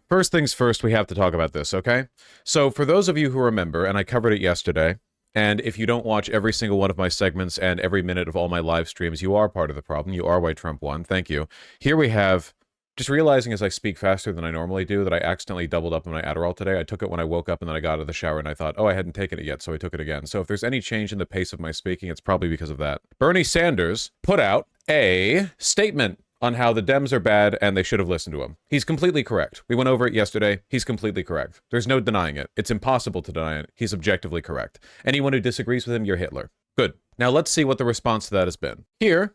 First things first, we have to talk about this, okay? So for those of you who remember, and I covered it yesterday, and if you don't watch every single one of my segments and every minute of all my live streams, you are part of the problem. You are why Trump won. Thank you. Here we have, just realizing as I speak faster than I normally do, that I accidentally doubled up on my Adderall today. I took it when I woke up and then I got out of the shower and I thought, oh, I hadn't taken it yet, so I took it again. So if there's any change in the pace of my speaking, it's probably because of that. Bernie Sanders put out a statement on how the Dems are bad and they should have listened to him. He's completely correct. We went over it yesterday. He's completely correct. There's no denying it. It's impossible to deny it. He's objectively correct. Anyone who disagrees with him, you're Hitler. Good. Now let's see what the response to that has been. Here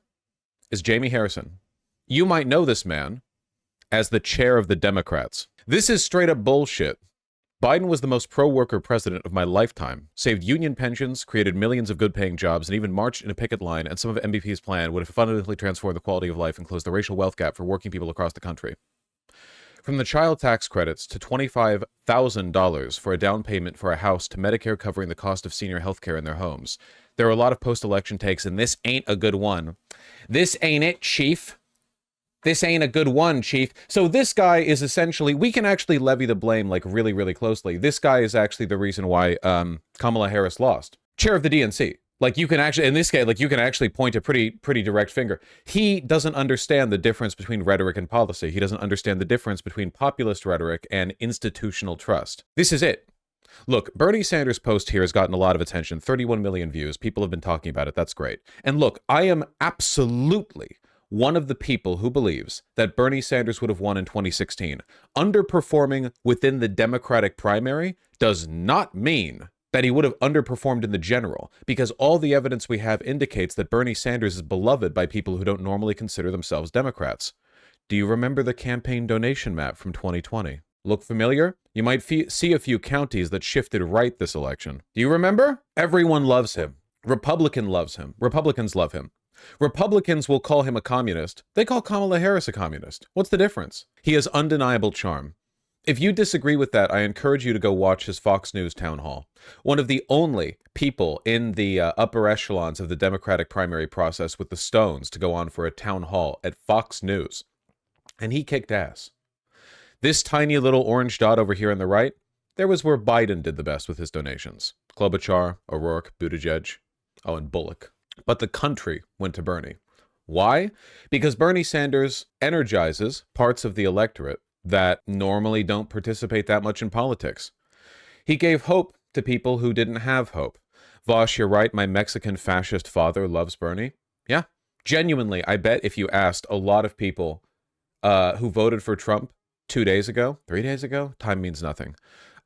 is Jamie Harrison. You might know this man as the chair of the Democrats. This is straight up bullshit. Biden was the most pro-worker president of my lifetime, saved union pensions, created millions of good-paying jobs, and even marched in a picket line, and some of MVP's plan would have fundamentally transformed the quality of life and closed the racial wealth gap for working people across the country. From the child tax credits to $25,000 for a down payment for a house to Medicare covering the cost of senior health care in their homes. There are a lot of post-election takes, and this ain't a good one. This ain't it, Chief. This ain't a good one, Chief. So this guy is essentially, we can actually levy the blame like really, really closely. This guy is actually the reason why Kamala Harris lost. Chair of the DNC. Like you can actually, in this case, like you can actually point a pretty direct finger. He doesn't understand the difference between rhetoric and policy. He doesn't understand the difference between populist rhetoric and institutional trust. This is it. Look, Bernie Sanders' post here has gotten a lot of attention. 31 million views. People have been talking about it. That's great. And look, I am absolutely one of the people who believes that Bernie Sanders would have won in 2016. Underperforming within the Democratic primary does not mean that he would have underperformed in the general, because all the evidence we have indicates that Bernie Sanders is beloved by people who don't normally consider themselves Democrats. Do you remember the campaign donation map from 2020? Look familiar? You might see a few counties that shifted right this election. Do you remember? Everyone loves him. Republicans love him. Republicans will call him a communist. They call Kamala Harris a communist. What's the difference? He has undeniable charm. If you disagree with that, I encourage you to go watch his Fox News town hall. One of the only people in the upper echelons of the Democratic primary process with the stones to go on for a town hall at Fox News. And he kicked ass. This tiny little orange dot over here on the right, there was where Biden did the best with his donations. Klobuchar, O'Rourke, Buttigieg, and Bullock. But the country went to Bernie. Why? Because Bernie Sanders energizes parts of the electorate that normally don't participate that much in politics. He gave hope to people who didn't have hope. Vosh, you're right, my Mexican fascist father loves Bernie. Yeah, genuinely, I bet if you asked a lot of people who voted for Trump 2 days ago, 3 days ago, time means nothing.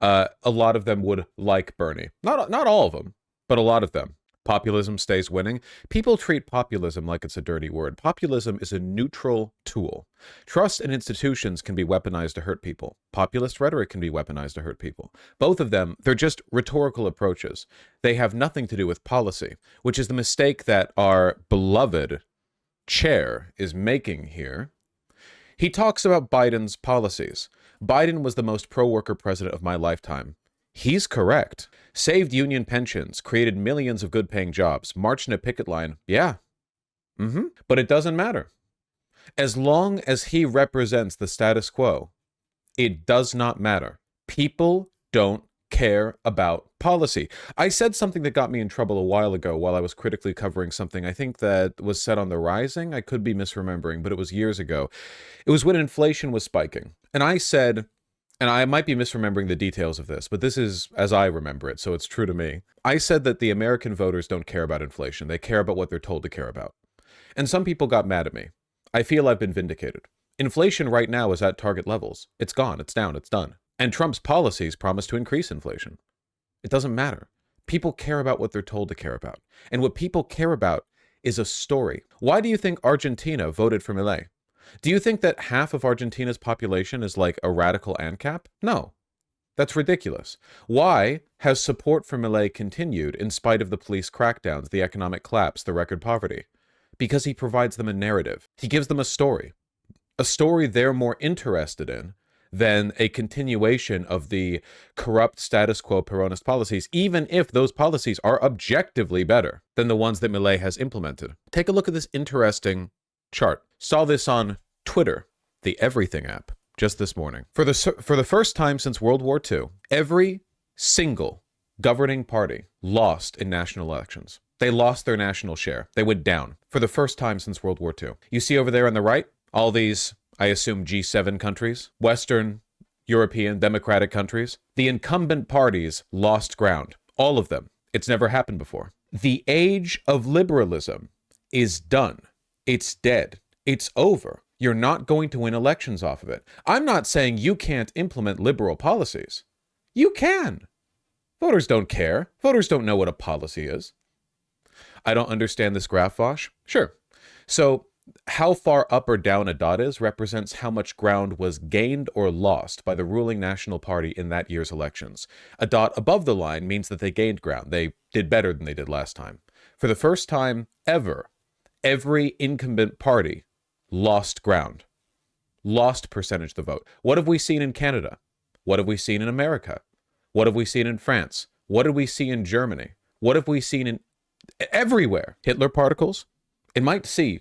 A lot of them would like Bernie. Not all of them, but a lot of them. Populism stays winning. People treat populism like it's a dirty word. Populism is a neutral tool. Trust in institutions can be weaponized to hurt people. Populist rhetoric can be weaponized to hurt people. Both of them, they're just rhetorical approaches. They have nothing to do with policy, which is the mistake that our beloved chair is making here. He talks about Biden's policies. Biden was the most pro-worker president of my lifetime. He's correct. Saved union pensions, created millions of good-paying jobs, marched in a picket line. Yeah. But it doesn't matter. As long as he represents the status quo, it does not matter. People don't care about policy. I said something that got me in trouble a while ago while I was critically covering something I think that was said on The Rising. I could be misremembering, but it was years ago. It was when inflation was spiking. And I said, and I might be misremembering the details of this, but this is as I remember it, so it's true to me. I said that the American voters don't care about inflation. They care about what they're told to care about. And some people got mad at me. I feel I've been vindicated. Inflation right now is at target levels. It's gone, it's down, it's done. And Trump's policies promise to increase inflation. It doesn't matter. People care about what they're told to care about. And what people care about is a story. Why do you think Argentina voted for Milei? Do you think that half of Argentina's population is like a radical ANCAP? No. That's ridiculous. Why has support for Milei continued in spite of the police crackdowns, the economic collapse, the record poverty? Because he provides them a narrative. He gives them a story they're more interested in than a continuation of the corrupt status quo Peronist policies, even if those policies are objectively better than the ones that Milei has implemented. Take a look at this interesting chart. Saw this on Twitter, the Everything app. just this morning. For the first time since World War II, every single governing party lost in national elections. They lost their national share. They went down for the first time since World War II. You see over there on the right, all these, I assume, G7 countries, Western European democratic countries. The incumbent parties lost ground. All of them. It's never happened before. The age of liberalism is done. It's dead. It's over. You're not going to win elections off of it. I'm not saying you can't implement liberal policies. You can. Voters don't care. Voters don't know what a policy is. I don't understand this graph, Vosh. Sure. So how far up or down a dot is represents how much ground was gained or lost by the ruling national party in that year's elections. A dot above the line means that they gained ground. They did better than they did last time. For the first time ever, every incumbent party lost ground, lost percentage of the vote. What have we seen in Canada? What have we seen in America? What have we seen in France? What did we see in Germany? What have we seen in everywhere? Hitler particles? It might seem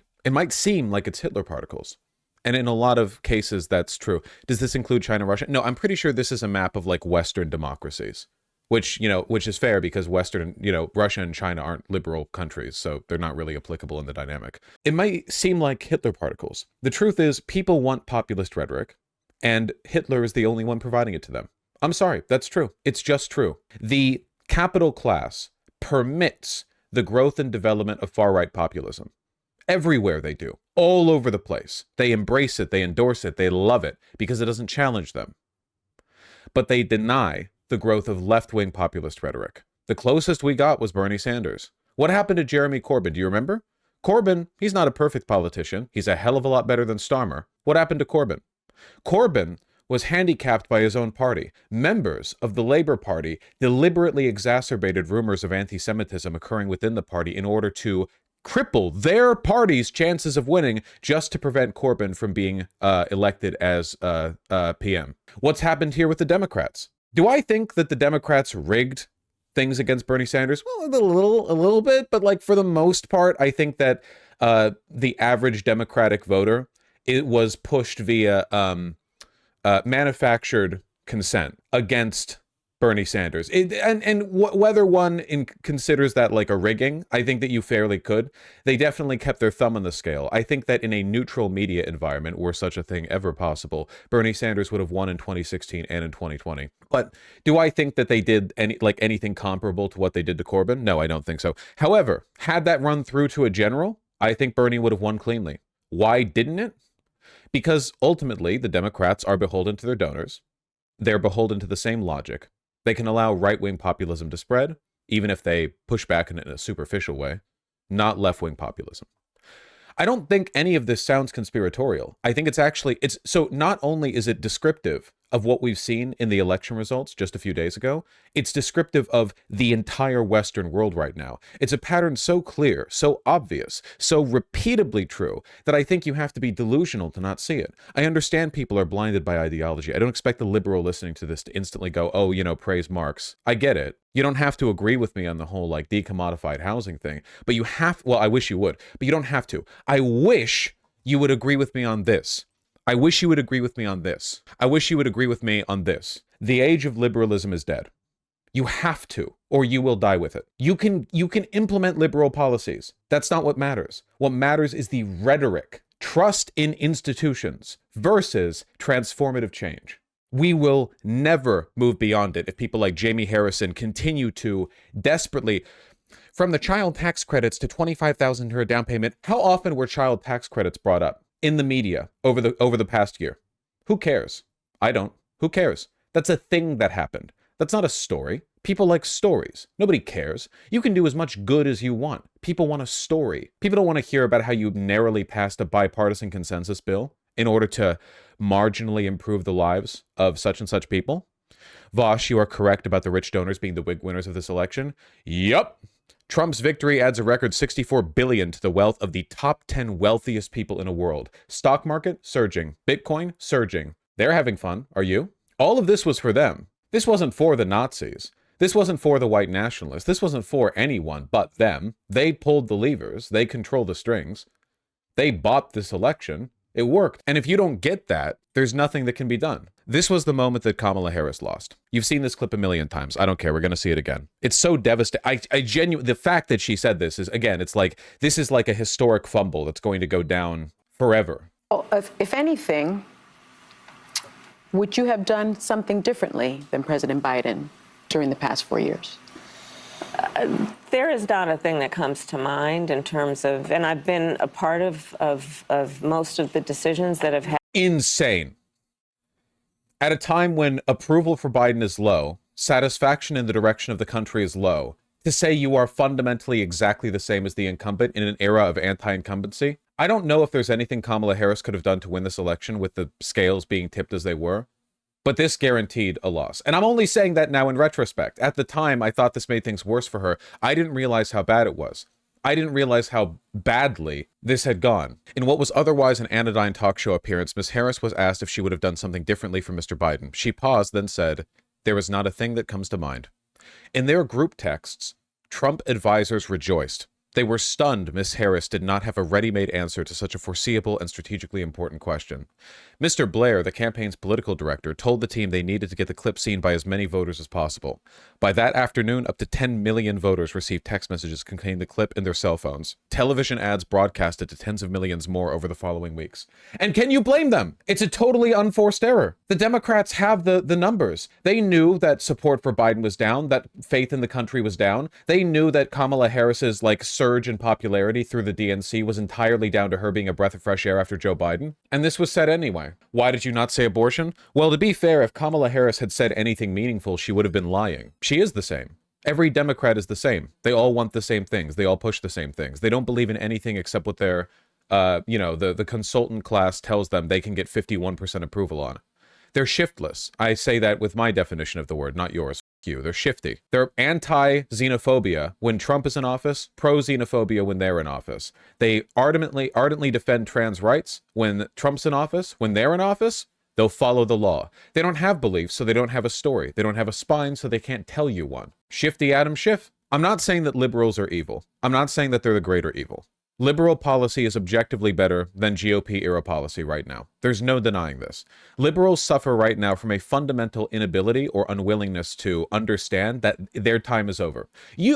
like it's Hitler particles. And in a lot of cases, that's true. Does this include China, Russia? No, I'm pretty sure this is a map of like Western democracies, which is fair because Western, Russia and China aren't liberal countries, so they're not really applicable in the dynamic. It might seem like Hitler particles. The truth is, people want populist rhetoric, and Hitler is the only one providing it to them. I'm sorry, that's true. It's just true. The capital class permits the growth and development of far-right populism. Everywhere they do, all over the place. They embrace it, they endorse it, they love it, because it doesn't challenge them. But they deny the growth of left-wing populist rhetoric. The closest we got was Bernie Sanders. What happened to Jeremy Corbyn? Do you remember? Corbyn, he's not a perfect politician. He's a hell of a lot better than Starmer. What happened to Corbyn? Corbyn was handicapped by his own party. Members of the Labour Party deliberately exacerbated rumors of anti-Semitism occurring within the party in order to cripple their party's chances of winning just to prevent Corbyn from being elected as PM. What's happened here with the Democrats? Do I think that the Democrats rigged things against Bernie Sanders? Well, a little bit, but like for the most part, I think that the average Democratic voter, it was pushed via manufactured consent against Bernie Sanders. Whether one considers that like a rigging, I think that you fairly could. They definitely kept their thumb on the scale. I think that in a neutral media environment, were such a thing ever possible, Bernie Sanders would have won in 2016 and in 2020. But do I think that they did anything comparable to what they did to Corbyn? No, I don't think so. However, had that run through to a general, I think Bernie would have won cleanly. Why didn't it? Because ultimately, the Democrats are beholden to their donors. They're beholden to the same logic. They can allow right-wing populism to spread, even if they push back in a superficial way, not left-wing populism. I don't think any of this sounds conspiratorial. I think so not only is it descriptive of what we've seen in the election results just a few days ago, it's descriptive of the entire Western world right now. It's a pattern so clear, so obvious, so repeatably true that I think you have to be delusional to not see it. I understand people are blinded by ideology. I don't expect the liberal listening to this to instantly go, oh, praise Marx. I get it. You don't have to agree with me on the whole like decommodified housing thing, but you have, well, I wish you would, but you don't have to. I wish you would agree with me on this. I wish you would agree with me on this. I wish you would agree with me on this. The age of liberalism is dead. You have to, or you will die with it. You can implement liberal policies. That's not what matters. What matters is the rhetoric, trust in institutions versus transformative change. We will never move beyond it if people like Jamie Harrison continue to desperately, from the child tax credits to $25,000 for a down payment. How often were child tax credits brought up in the media over the past year? Who cares? I don't. Who cares? That's a thing that happened. That's not a story. People like stories. Nobody cares. You can do as much good as you want. People want a story. People don't want to hear about how you narrowly passed a bipartisan consensus bill in order to marginally improve the lives of such and such people. Vosh, you are correct about the rich donors being the big winners of this election. Yup. Trump's victory adds a record $64 billion to the wealth of the top 10 wealthiest people in the world. Stock market surging. Bitcoin surging. They're having fun. Are you? All of this was for them. This wasn't for the Nazis. This wasn't for the white nationalists. This wasn't for anyone but them. They pulled the levers. They control the strings. They bought this election. It worked. And if you don't get that, there's nothing that can be done. This was the moment that Kamala Harris lost. You've seen this clip a million times. I don't care. We're going to see it again. It's so devastating. I genuinely, the fact that she said this is, again, it's like, this is like a historic fumble that's going to go down forever. Well, if anything, would you have done something differently than President Biden during the past 4 years? There is not a thing that comes to mind in terms of, and I've been a part of most of the decisions that have had. Insane. At a time when approval for Biden is low, satisfaction in the direction of the country is low, to say you are fundamentally exactly the same as the incumbent in an era of anti-incumbency, I don't know if there's anything Kamala Harris could have done to win this election with the scales being tipped as they were. But this guaranteed a loss. And I'm only saying that now in retrospect. At the time, I thought this made things worse for her. I didn't realize how bad it was. I didn't realize how badly this had gone. In what was otherwise an anodyne talk show appearance, Ms. Harris was asked if she would have done something differently for Mr. Biden. She paused, then said, "There is not a thing that comes to mind." In their group texts, Trump advisors rejoiced. They were stunned Ms. Harris did not have a ready-made answer to such a foreseeable and strategically important question. Mr. Blair, the campaign's political director, told the team they needed to get the clip seen by as many voters as possible. By that afternoon, up to 10 million voters received text messages containing the clip in their cell phones. Television ads broadcasted to tens of millions more over the following weeks. And can you blame them? It's a totally unforced error. The Democrats have the numbers. They knew that support for Biden was down, that faith in the country was down. They knew that Kamala Harris's surge in popularity through the DNC was entirely down to her being a breath of fresh air after Joe Biden. And this was said anyway. Why did you not say abortion? Well, to be fair, if Kamala Harris had said anything meaningful, she would have been lying. She is the same. Every Democrat is the same. They all want the same things. They all push the same things. They don't believe in anything except what their, the consultant class tells them they can get 51% approval on. They're shiftless. I say that with my definition of the word, not yours. You. They're shifty. They're anti-xenophobia when Trump is in office, pro-xenophobia when they're in office. They ardently defend trans rights when Trump's in office. When they're in office, they'll follow the law. They don't have beliefs, so they don't have a story. They don't have a spine, so they can't tell you one. Shifty Adam Schiff. I'm not saying that liberals are evil. I'm not saying that they're the greater evil. Liberal policy is objectively better than GOP-era policy right now. There's no denying this. Liberals suffer right now from a fundamental inability or unwillingness to understand that their time is over.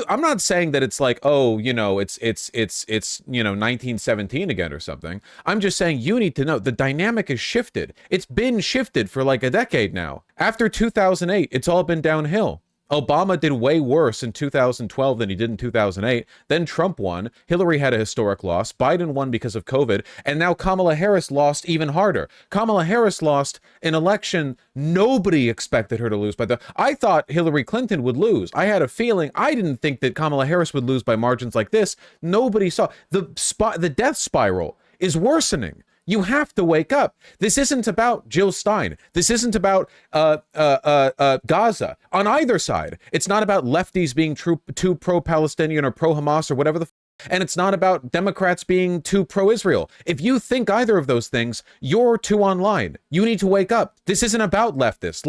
I'm not saying that it's like, oh, it's 1917 again or something. I'm just saying you need to know the dynamic is shifted. It's been shifted for like a decade now. After 2008, it's all been downhill. Obama did way worse in 2012 than he did in 2008. Then Trump won. Hillary had a historic loss. Biden won because of COVID. And now Kamala Harris lost even harder. Kamala Harris lost an election nobody expected her to lose by. I thought Hillary Clinton would lose. I had a feeling. I didn't think that Kamala Harris would lose by margins like this. Nobody saw. The death spiral is worsening. You have to wake up. This isn't about Jill Stein. This isn't about Gaza on either side. It's not about lefties being too pro-Palestinian or pro-Hamas or whatever and it's not about Democrats being too pro-Israel. If you think either of those things, you're too online. You need to wake up. This isn't about leftists.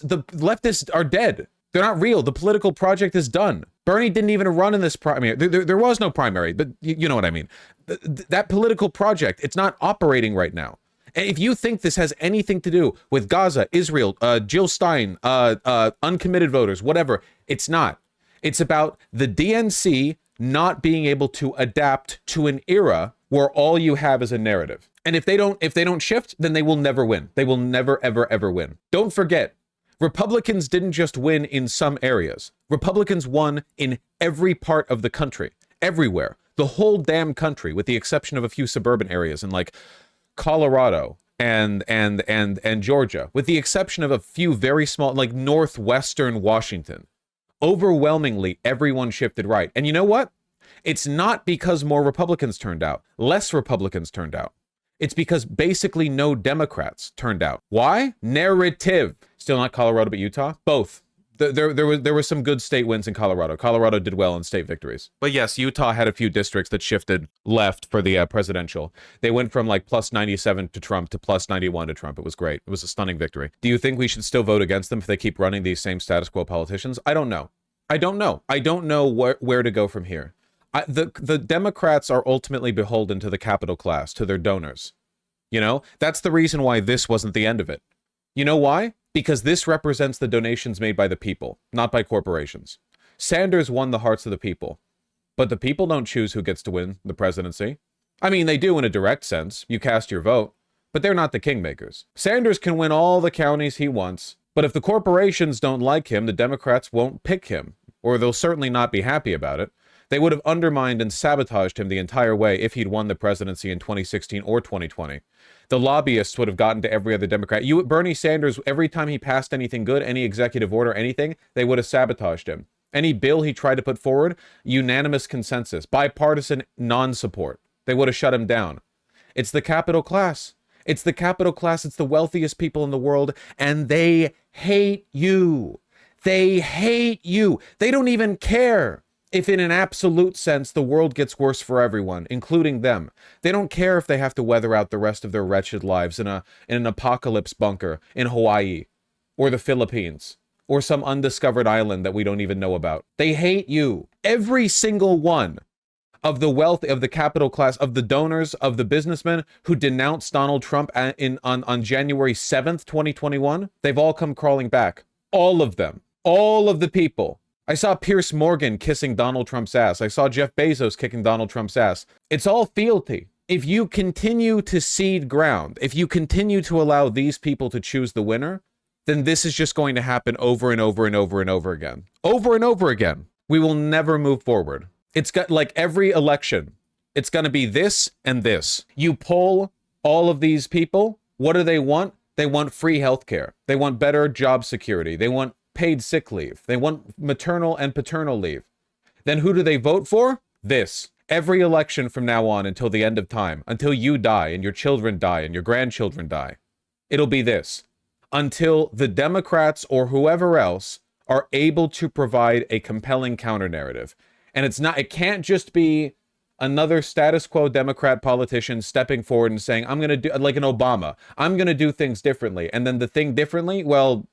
The leftists are dead. They're not real. The political project is done. Bernie didn't even run in this primary. There was no primary, but you know what I mean. That political project, it's not operating right now. And if you think this has anything to do with Gaza, Israel, Jill Stein, uncommitted voters, whatever, it's not. It's about the DNC not being able to adapt to an era where all you have is a narrative. And if they don't shift, then they will never win. They will never, ever, ever win. Don't forget, Republicans didn't just win in some areas. Republicans won in every part of the country, everywhere, the whole damn country, with the exception of a few suburban areas in like Colorado and Georgia, with the exception of a few very small, like northwestern Washington. Overwhelmingly, everyone shifted right. And you know what? It's not because more Republicans turned out. Less Republicans turned out. It's because basically no Democrats turned out. Why? Narrative. Still not Colorado, but Utah? Both. There were some good state wins in Colorado. Colorado did well in state victories. But yes, Utah had a few districts that shifted left for the presidential. They went from like plus 97 to Trump to plus 91 to Trump. It was great. It was a stunning victory. Do you think we should still vote against them if they keep running these same status quo politicians? I don't know. I don't know where to go from here. The Democrats are ultimately beholden to the capital class, to their donors. You know, that's the reason why this wasn't the end of it. You know why? Because this represents the donations made by the people, not by corporations. Sanders won the hearts of the people, but the people don't choose who gets to win the presidency. I mean, they do in a direct sense. You cast your vote, but they're not the kingmakers. Sanders can win all the counties he wants, but if the corporations don't like him, the Democrats won't pick him, or they'll certainly not be happy about it. They would have undermined and sabotaged him the entire way if he'd won the presidency in 2016 or 2020. The lobbyists would have gotten to every other Democrat. Bernie Sanders, every time he passed anything good, any executive order, anything, they would have sabotaged him. Any bill he tried to put forward, unanimous consensus, bipartisan non-support. They would have shut him down. It's the capital class. It's the capital class. It's the wealthiest people in the world, and they hate you. They hate you. They don't even care if in an absolute sense the world gets worse for everyone, including them. They don't care if they have to weather out the rest of their wretched lives in an apocalypse bunker in Hawaii or the Philippines or some undiscovered island that we don't even know about. They hate you. Every single one of the wealth, of the capital class, of the donors, of the businessmen who denounced Donald Trump on January 7th, 2021, they've all come crawling back. All of them. All of the people. I saw Piers Morgan kissing Donald Trump's ass. I saw Jeff Bezos kicking Donald Trump's ass. It's all fealty. If you continue to cede ground, if you continue to allow these people to choose the winner, then this is just going to happen over and over and over and over again. Over and over again. We will never move forward. It's got, like every election, it's going to be this and this. You poll all of these people, what do they want? They want free healthcare. They want better job security. They want paid sick leave. They want maternal and paternal leave. Then who do they vote for? This. Every election from now on until the end of time, until you die and your children die and your grandchildren die, it'll be this. Until the Democrats or whoever else are able to provide a compelling counter narrative. And it can't just be another status quo Democrat politician stepping forward and saying, I'm going to do, like an Obama, I'm going to do things differently. And then the thing differently, well,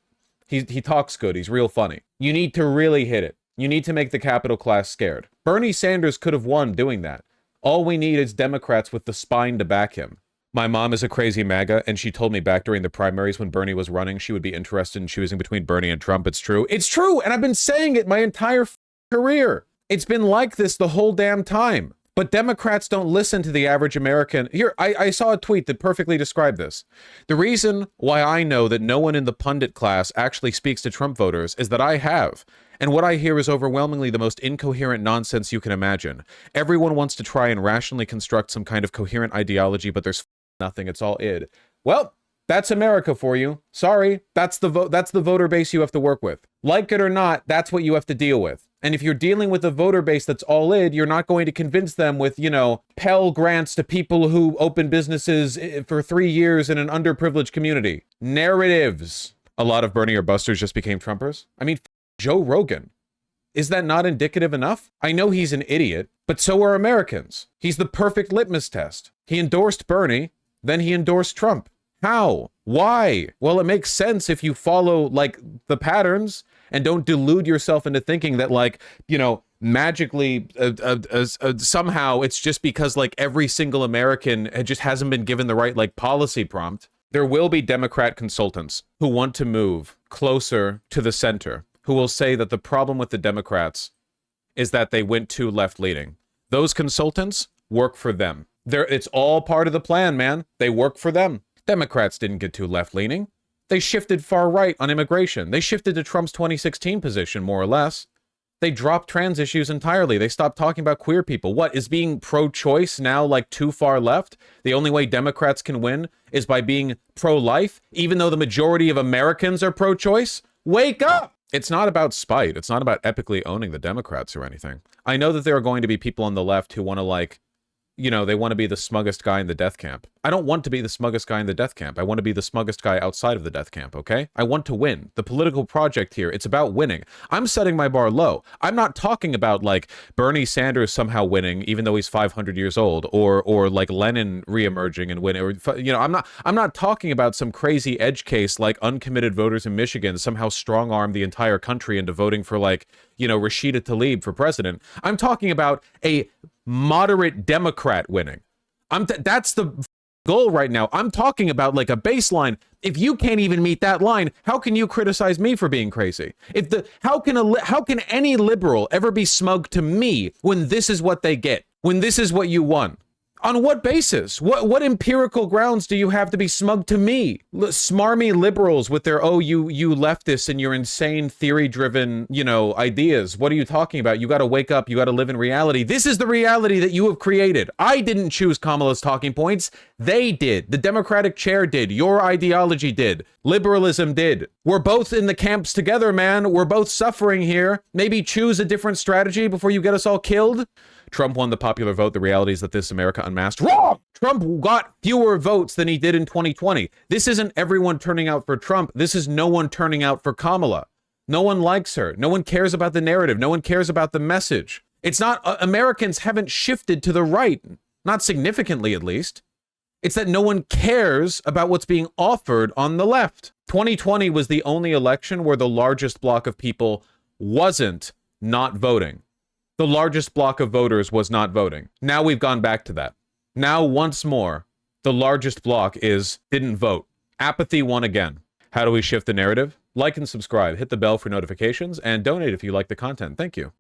he talks good. He's real funny. You need to really hit it. You need to make the capital class scared. Bernie Sanders could have won doing that. All we need is Democrats with the spine to back him. My mom is a crazy MAGA, and she told me back during the primaries when Bernie was running, she would be interested in choosing between Bernie and Trump. It's true. It's true. And I've been saying it my entire career. It's been like this the whole damn time. But Democrats don't listen to the average American. Here, I saw a tweet that perfectly described this. The reason why I know that no one in the pundit class actually speaks to Trump voters is that I have. And what I hear is overwhelmingly the most incoherent nonsense you can imagine. Everyone wants to try and rationally construct some kind of coherent ideology, but there's nothing. It's all id. Well, that's America for you. Sorry, that's the voter base you have to work with. Like it or not, that's what you have to deal with. And if you're dealing with a voter base that's all id, you're not going to convince them with, Pell Grants to people who open businesses for 3 years in an underprivileged community. Narratives. A lot of Bernie or busters just became Trumpers. I mean, Joe Rogan. Is that not indicative enough? I know he's an idiot, but so are Americans. He's the perfect litmus test. He endorsed Bernie, then he endorsed Trump. How? Why? Well, it makes sense if you follow, the patterns and don't delude yourself into thinking that, magically, somehow it's just because, every single American just hasn't been given the right, policy prompt. There will be Democrat consultants who want to move closer to the center, who will say that the problem with the Democrats is that they went too left-leaning. Those consultants work for them. It's all part of the plan, man. They work for them. Democrats didn't get too left-leaning. They shifted far right on immigration. They shifted to Trump's 2016 position, more or less. They dropped trans issues entirely. They stopped talking about queer people. What, is being pro-choice now, too far left? The only way Democrats can win is by being pro-life, even though the majority of Americans are pro-choice? Wake up! It's not about spite. It's not about epically owning the Democrats or anything. I know that there are going to be people on the left who want to, they want to be the smuggest guy in the death camp. I don't want to be the smuggest guy in the death camp. I want to be the smuggest guy outside of the death camp, okay? I want to win. The political project here, it's about winning. I'm setting my bar low. I'm not talking about, Bernie Sanders somehow winning, even though he's 500 years old, or Lenin reemerging and winning. Or, I'm not talking about some crazy edge case like uncommitted voters in Michigan somehow strong-arm the entire country into voting for, Rashida Tlaib for president. I'm talking about a moderate Democrat winning. That's the goal right now. I'm talking about like a baseline. If you can't even meet that line, how can you criticize me for being crazy? How can any liberal ever be smug to me when this is what they get? When this is what you want? On what basis? What empirical grounds do you have to be smug to me? Smarmy liberals with their, oh, you leftists and your insane theory-driven, ideas. What are you talking about? You got to wake up. You got to live in reality. This is the reality that you have created. I didn't choose Kamala's talking points. They did. The Democratic chair did. Your ideology did. Liberalism did. We're both in the camps together, man. We're both suffering here. Maybe choose a different strategy before you get us all killed. Trump won the popular vote. The reality is that this America unmasked. Wrong! Trump got fewer votes than he did in 2020. This isn't everyone turning out for Trump. This is no one turning out for Kamala. No one likes her. No one cares about the narrative. No one cares about the message. It's not, Americans haven't shifted to the right. Not significantly, at least. It's that no one cares about what's being offered on the left. 2020 was the only election where the largest block of people wasn't not voting. The largest block of voters was not voting. Now we've gone back to that. Now, once more, the largest block didn't vote. Apathy won again. How do we shift the narrative? Like and subscribe, hit the bell for notifications, and donate if you like the content. Thank you.